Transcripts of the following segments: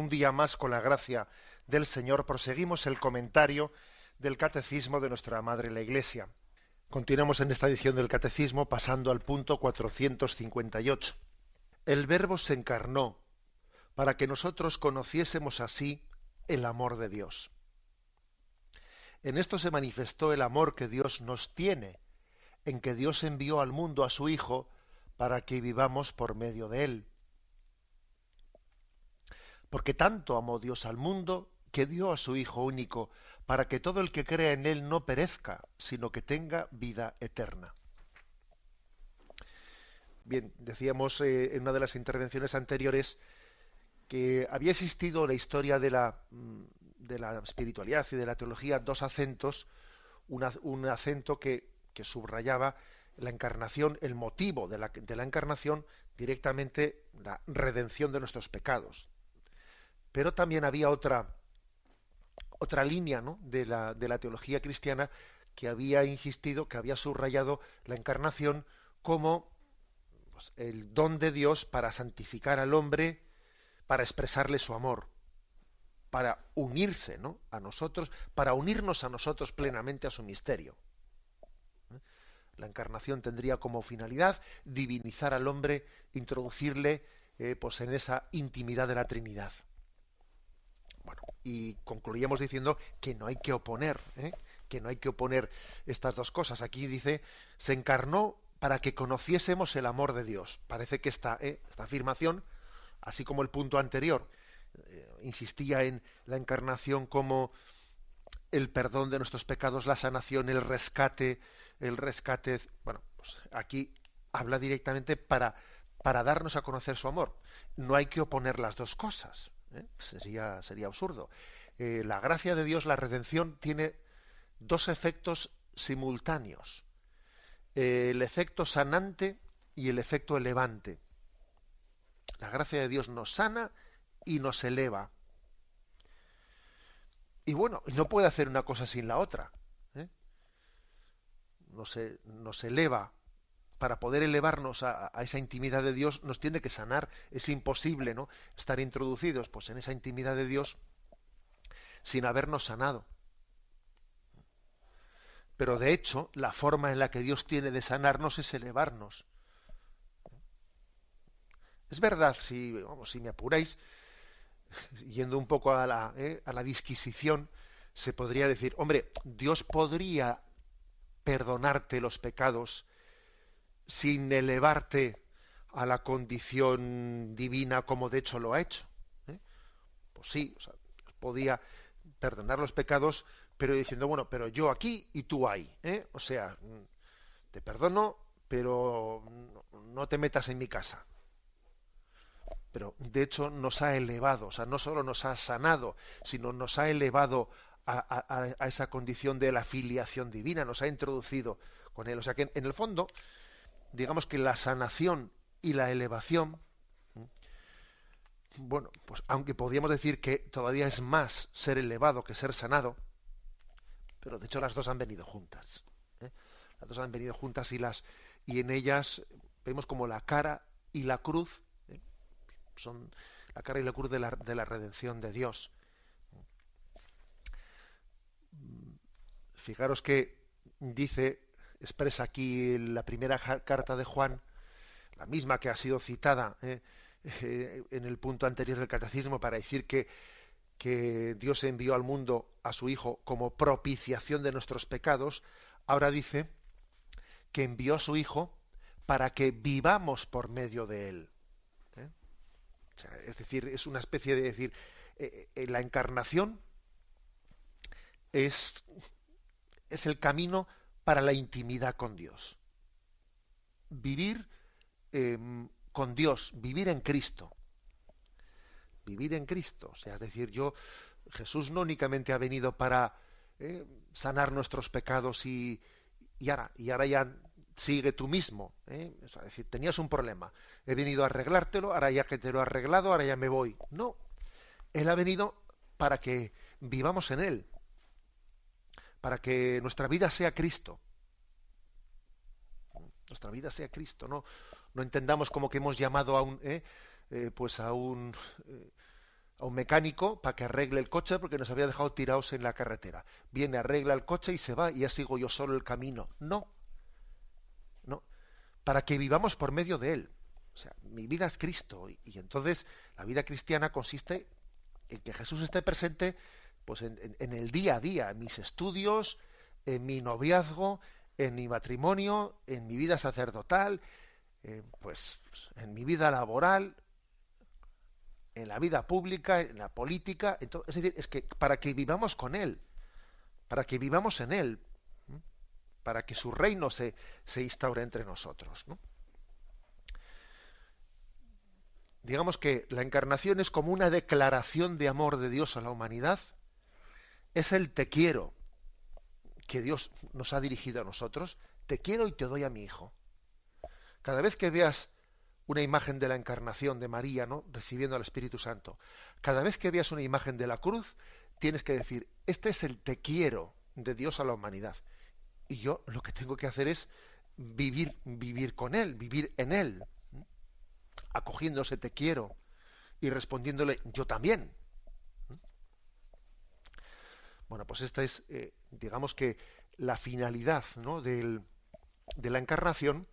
un día más, con la gracia del Señor, proseguimos el comentario del Catecismo de nuestra Madre la Iglesia. Continuamos en esta edición del Catecismo pasando al punto 458. El Verbo se encarnó para que nosotros conociésemos así el amor de Dios. En esto se manifestó el amor que Dios nos tiene, en que Dios envió al mundo a su Hijo para que vivamos por medio de él. Porque tanto amó Dios al mundo que dio a su Hijo único, para que todo el que crea en él no perezca, sino que tenga vida eterna. Bien, decíamos en una de las intervenciones anteriores que había existido en la historia de la espiritualidad y de la teología dos acentos, un acento que subrayaba la encarnación, el motivo de la encarnación, directamente la redención de nuestros pecados. Pero también había otra línea, ¿no?, de la teología cristiana que había insistido, que había subrayado la encarnación como pues, el don de Dios para santificar al hombre, para expresarle su amor, para unirse, ¿no?, a nosotros, para unirnos a nosotros plenamente a su misterio. La encarnación tendría como finalidad divinizar al hombre, introducirle pues en esa intimidad de la Trinidad. Bueno, y concluíamos diciendo que no hay que oponer, que no hay que oponer estas dos cosas. Aquí dice, se encarnó para que conociésemos el amor de Dios. Parece que esta afirmación, así como el punto anterior, insistía en la encarnación como el perdón de nuestros pecados, la sanación, el rescate. Bueno, pues aquí habla directamente para darnos a conocer su amor. No hay que oponer las dos cosas. Sería absurdo. La gracia de Dios, la redención, tiene dos efectos simultáneos: el efecto sanante y el efecto elevante. La gracia de Dios nos sana y nos eleva. Y bueno, no puede hacer una cosa sin la otra. Nos eleva. Para poder elevarnos a esa intimidad de Dios, nos tiene que sanar. Es imposible, ¿no?, estar introducidos pues en esa intimidad de Dios sin habernos sanado. Pero de hecho, la forma en la que Dios tiene de sanarnos es elevarnos. Es verdad, si me apuráis, yendo un poco a la disquisición, se podría decir, hombre, Dios podría perdonarte los pecados sin elevarte a la condición divina, como de hecho lo ha hecho. Pues sí, o sea, podía perdonar los pecados, pero diciendo, bueno, pero yo aquí y tú ahí. O sea, te perdono, pero no te metas en mi casa. Pero de hecho nos ha elevado, o sea, no solo nos ha sanado, sino nos ha elevado a esa condición de la filiación divina, nos ha introducido con él. O sea que en el fondo, digamos que la sanación y la elevación, bueno, pues aunque podríamos decir que todavía es más ser elevado que ser sanado, pero de hecho las dos han venido juntas. Las dos han venido juntas y en ellas vemos como la cara y la cruz son la cara y la cruz de la redención de Dios. Fijaros que expresa aquí la primera carta de Juan, la misma que ha sido citada en el punto anterior del Catecismo, para decir que Dios envió al mundo a su Hijo como propiciación de nuestros pecados. Ahora dice que envió a su Hijo para que vivamos por medio de él. O sea, es decir, es una especie de decir, la encarnación es el camino para la intimidad con Dios. Vivir con Dios, vivir en Cristo. Vivir en Cristo. O sea, es decir, Jesús no únicamente ha venido para sanar nuestros pecados y ahora ya sigue tú mismo. O sea, es decir, tenías un problema, he venido a arreglártelo, ahora ya que te lo he arreglado, ahora ya me voy. No, Él ha venido para que vivamos en Él, para que nuestra vida sea Cristo. Nuestra vida sea Cristo, no entendamos como que hemos llamado a un a un mecánico para que arregle el coche porque nos había dejado tirados en la carretera. Viene, arregla el coche y se va y ya sigo yo solo el camino. No, no, para que vivamos por medio de Él. O sea, mi vida es Cristo y entonces la vida cristiana consiste en que Jesús esté presente pues en el día a día, en mis estudios, en mi noviazgo, en mi matrimonio, en mi vida sacerdotal, pues en mi vida laboral, en la vida pública, en la política. Es decir, es que para que vivamos con Él, para que vivamos en Él, ¿m? Para que su reino se instaure entre nosotros, ¿no? Digamos que la encarnación es como una declaración de amor de Dios a la humanidad, es el te quiero que Dios nos ha dirigido a nosotros, te quiero y te doy a mi hijo. Cada vez que veas una imagen de la encarnación de María, ¿no?, recibiendo al Espíritu Santo, cada vez que veas una imagen de la cruz, tienes que decir, este es el te quiero de Dios a la humanidad. Y yo lo que tengo que hacer es vivir con Él, vivir en Él, acogiéndose te quiero y respondiéndole yo también. Bueno, pues esta es, digamos que la finalidad, ¿no?, de la encarnación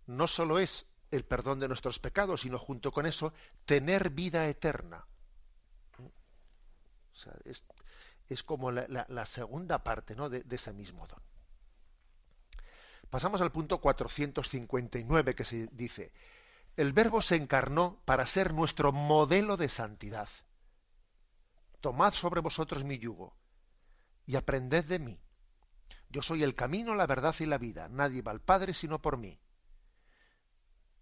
no solo es el perdón de nuestros pecados, sino junto con eso tener vida eterna. O sea, es como la segunda parte, ¿no?, de ese mismo don. Pasamos al punto 459 que se dice, el Verbo se encarnó para ser nuestro modelo de santidad. Tomad sobre vosotros mi yugo y aprended de mí. Yo soy el camino, la verdad y la vida. Nadie va al Padre sino por mí.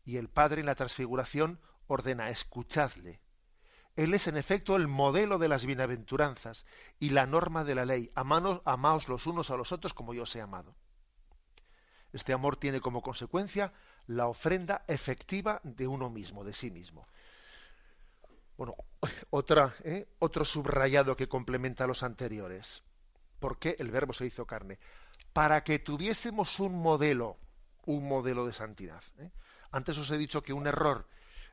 Y el Padre en la transfiguración ordena, escuchadle. Él es en efecto el modelo de las bienaventuranzas y la norma de la ley. Amaos los unos a los otros como yo os he amado. Este amor tiene como consecuencia la ofrenda efectiva de uno mismo, de sí mismo. Bueno, otro subrayado que complementa a los anteriores. ¿Por qué el Verbo se hizo carne? Para que tuviésemos un modelo de santidad. Antes os he dicho que un error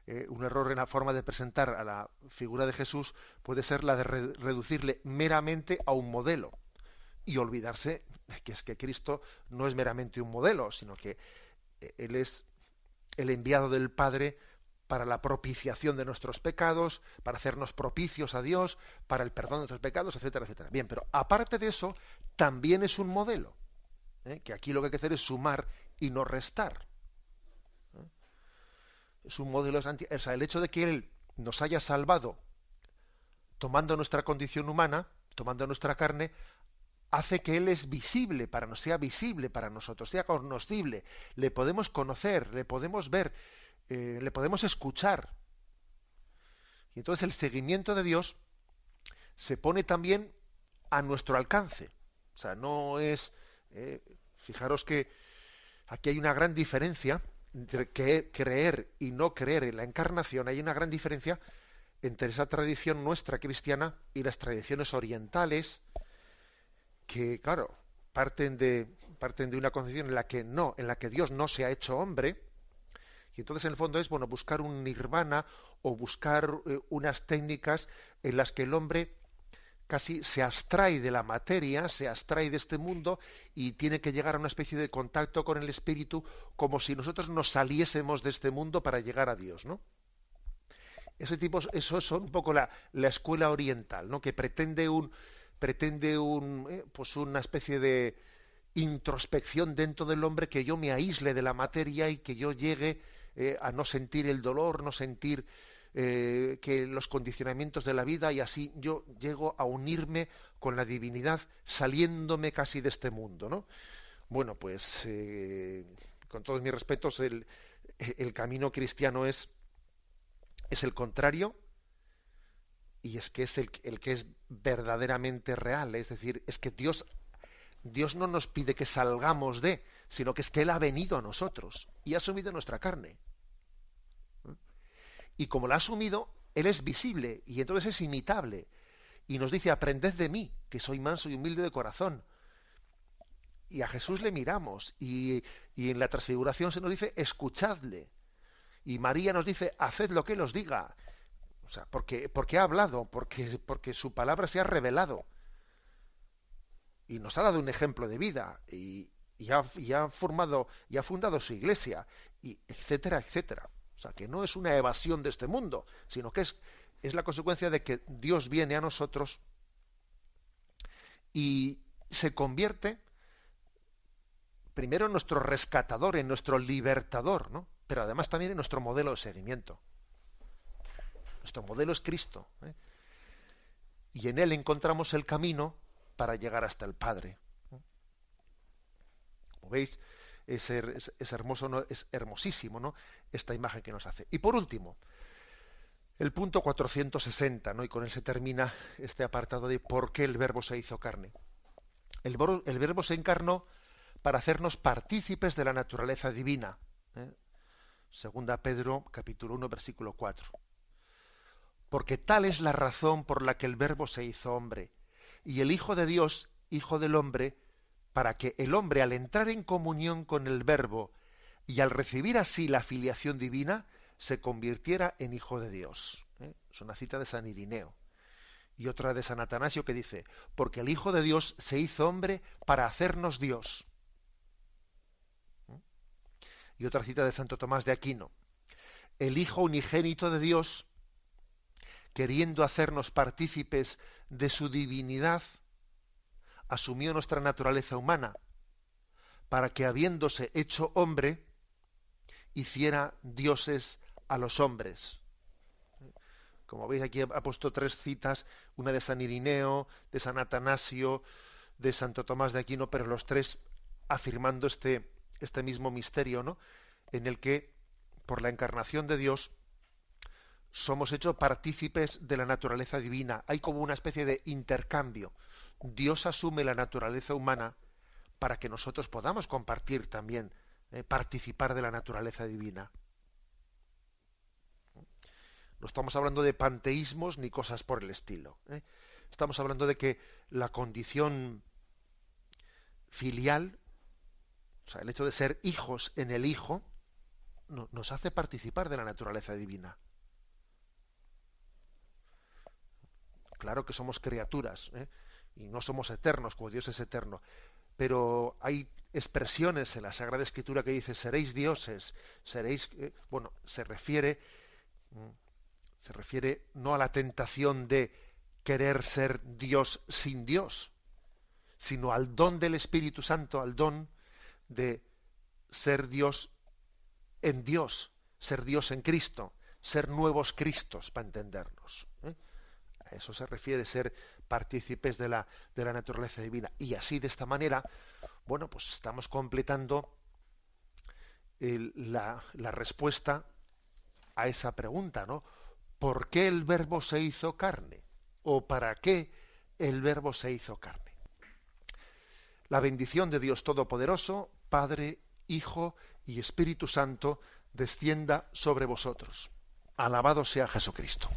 en la forma de presentar a la figura de Jesús puede ser la de reducirle meramente a un modelo y olvidarse de que es que Cristo no es meramente un modelo, sino que Él es el enviado del Padre para la propiciación de nuestros pecados, para hacernos propicios a Dios, para el perdón de nuestros pecados, etcétera, etcétera. Bien, pero aparte de eso, también es un modelo, que aquí lo que hay que hacer es sumar y no restar. Es un modelo de santidad. O sea, el hecho de que Él nos haya salvado tomando nuestra condición humana, tomando nuestra carne, hace que Él es visible sea visible para nosotros, sea conocible, le podemos conocer, le podemos ver, le podemos escuchar. Y entonces el seguimiento de Dios se pone también a nuestro alcance. O sea, no es... fijaros que aquí hay una gran diferencia entre creer y no creer en la encarnación. Hay una gran diferencia entre esa tradición nuestra cristiana y las tradiciones orientales, que, claro, parten de una concepción en la que Dios no se ha hecho hombre, y entonces en el fondo es, bueno, buscar un nirvana o buscar unas técnicas en las que el hombre casi se abstrae de la materia, se abstrae de este mundo y tiene que llegar a una especie de contacto con el espíritu, como si nosotros nos saliésemos de este mundo para llegar a Dios, ¿no? Eso son un poco la escuela oriental, ¿no?, que pretende pues una especie de introspección dentro del hombre, que yo me aísle de la materia y que yo llegue a no sentir el dolor, no sentir que los condicionamientos de la vida, y así yo llego a unirme con la divinidad saliéndome casi de este mundo, ¿no? Bueno, pues con todos mis respetos, el camino cristiano es el contrario, y es que es el que es verdaderamente real. Es decir, es que Dios no nos pide que salgamos sino que es que Él ha venido a nosotros y ha asumido nuestra carne. Y como la ha asumido, Él es visible y entonces es imitable. Y nos dice, aprended de mí, que soy manso y humilde de corazón. Y a Jesús le miramos, y en la transfiguración se nos dice, escuchadle. Y María nos dice, haced lo que Él os diga. O sea, porque ha hablado, porque su palabra se ha revelado y nos ha dado un ejemplo de vida y ha formado y ha fundado su iglesia, y etcétera, etcétera. O sea, que no es una evasión de este mundo, sino que es la consecuencia de que Dios viene a nosotros y se convierte primero en nuestro rescatador, en nuestro libertador, ¿no? Pero además también en nuestro modelo de seguimiento. Nuestro modelo es Cristo, ¿eh? Y en él encontramos el camino para llegar hasta el Padre. Como veis, es hermoso, ¿no? Es hermosísimo, ¿no? Esta imagen que nos hace. Y por último, el punto 460, ¿no? Y con él se termina este apartado de por qué el Verbo se hizo carne. El Verbo se encarnó para hacernos partícipes de la naturaleza divina. Segunda Pedro, capítulo 1, versículo 4. Porque tal es la razón por la que el Verbo se hizo hombre, y el Hijo de Dios, Hijo del hombre, para que el hombre, al entrar en comunión con el Verbo y al recibir así la filiación divina, se convirtiera en Hijo de Dios. Es una cita de San Irineo. Y otra de San Atanasio que dice, porque el Hijo de Dios se hizo hombre para hacernos Dios. Y otra cita de Santo Tomás de Aquino, el Hijo unigénito de Dios, queriendo hacernos partícipes de su divinidad, asumió nuestra naturaleza humana, para que habiéndose hecho hombre, hiciera dioses a los hombres. Como veis, aquí ha puesto tres citas, una de San Irineo, de San Atanasio, de Santo Tomás de Aquino, pero los tres afirmando este mismo misterio, ¿no? En el que, por la encarnación de Dios, somos hechos partícipes de la naturaleza divina. Hay como una especie de intercambio. Dios asume la naturaleza humana para que nosotros podamos compartir también, participar de la naturaleza divina. No estamos hablando de panteísmos ni cosas por el estilo. Estamos hablando de que la condición filial, o sea, el hecho de ser hijos en el Hijo, nos hace participar de la naturaleza divina. Claro que somos criaturas, y no somos eternos, como Dios es eterno, pero hay expresiones en la Sagrada Escritura que dice seréis dioses, seréis, se refiere no a la tentación de querer ser Dios sin Dios, sino al don del Espíritu Santo, al don de ser Dios en Dios, ser Dios en Cristo, ser nuevos Cristos, para entendernos. A eso se refiere ser partícipes de la naturaleza divina. Y así, de esta manera, pues estamos completando la respuesta a esa pregunta, ¿no? ¿Por qué el Verbo se hizo carne? ¿O para qué el Verbo se hizo carne? La bendición de Dios Todopoderoso, Padre, Hijo y Espíritu Santo, descienda sobre vosotros. Alabado sea Jesucristo.